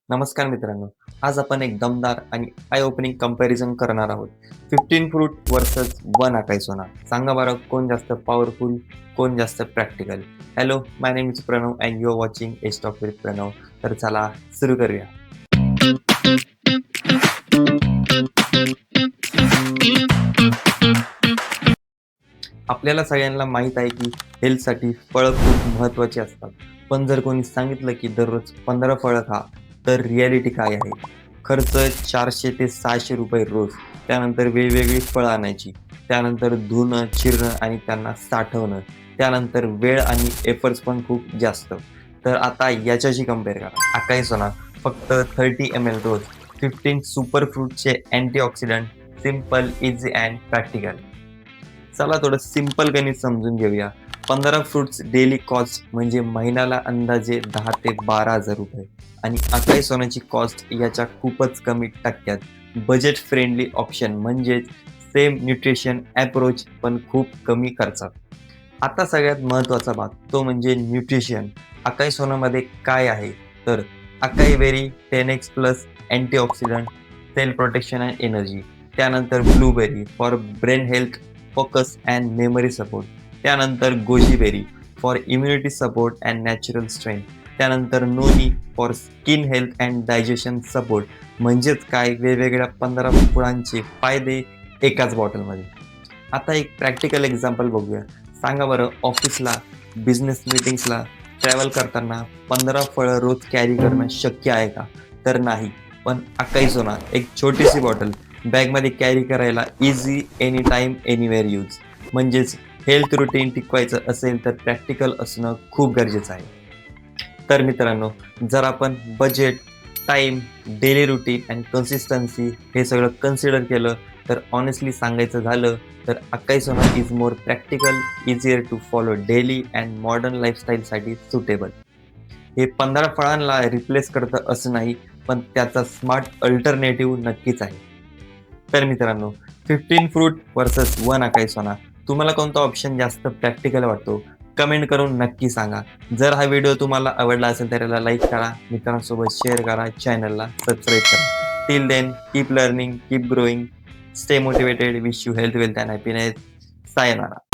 नमस्कार मित्रांनो. आज आपण एक दमदार आणि आय ओपनिंग कंपॅरिझन करणार आहोत. 15 फ्रूट वर्सेस 1 अकाई सोना. सांगा बरं कोण जास्त पॉवरफुल, कोण जास्त practical? Hello, my name is Pranav and you are watching a stock with Pranav. तर चला सुरू करूया. आपल्याला सगळ्यांना माहीत आहे की हेल्थसाठी फळं खूप महत्त्वाची असतात. पण जर कोणी सांगितलं की दररोज 15 फळं खा, तर रिॲलिटी काय आहे? खर्च 400 ते 600 रुपये रोज. त्यानंतर वेगवेगळी फळं आणायची. त्यानंतर धुणं, चिरणं आणि त्यांना साठवणं. त्यानंतर वेळ आणि एफर्ट्स पण खूप जास्त. तर आता याच्याशी कंपेअर करा. अकाई सोना फक्त 30 ml रोज. 15 सुपर फ्रूटचे antioxidant. Simple, easy and practical. चला थोडं सिंपल गणित समजून घेऊया. 15 फ्रुट्स डेली कॉस्ट म्हणजे महिन्याला अंदाजे 10 ते 12,000 रुपये आणि अकाई सोन्याची कॉस्ट याच्या खूपच कमी टक्क्यात. बजेट फ्रेंडली ऑप्शन म्हणजेच सेम न्यूट्रिशन अप्रोच पण खूप कमी खर्चात. आता सगळ्यात महत्त्वाचा भाग तो म्हणजे न्यूट्रिशन. अकाई सोनामध्ये काय आहे? तर acai berry 10x plus antioxidant, cell protection and energy. त्यानंतर blueberry for brain health, focus and memory support. त्यानंतर goji berry for immunity support and natural strength. त्यानंतर noni for skin health and digestion support. म्हणजेच काय, वेगवेगळ्या 15 फळांचे फायदे एकाच बॉटलमध्ये. आता एक प्रॅक्टिकल एक्झाम्पल बघूया. सांगा बरं, ऑफिसला, बिझनेस मीटिंग्सला ट्रॅव्हल करताना 15 फळं रोज कॅरी करणं शक्य आहे का? तर नाही. पण अकाई सोना एक छोटीशी बॉटल बॅगमध्ये कॅरी करायला easy, any time, anywhere use. म्हणजेच हेल्थ रुटीन टिकवायचं असेल तर प्रॅक्टिकल असणं खूप गरजेचं आहे. तर मित्रांनो, जर आपण budget, time, daily routine and consistency हे सगळं कन्सिडर केलं तर ऑनेस्टली सांगायचं झालं तर अकाई सोना is more practical, easier to follow daily and modern लाईफस्टाईलसाठी सुटेबल. हे 15 फळांना रिप्लेस करतं असं नाही, पण त्याचा स्मार्ट अल्टरनेटिव्ह नक्कीच आहे. तर मित्रांनो, 15 फ्रूट वर्सेस 1 अकाई सोना. तुम्हाला कोणता ऑप्शन जास्त प्रॅक्टिकल वाटतो? कमेंट करून नक्की सांगा. जर हा व्हिडिओ तुम्हाला आवडला असेल तर याला लाईक करा, मित्रांसोबत शेअर करा, चॅनलला सबस्क्राईब करा. Till then keep learning, keep growing, stay motivated. Wish you health, wealth and happiness. Sayonara.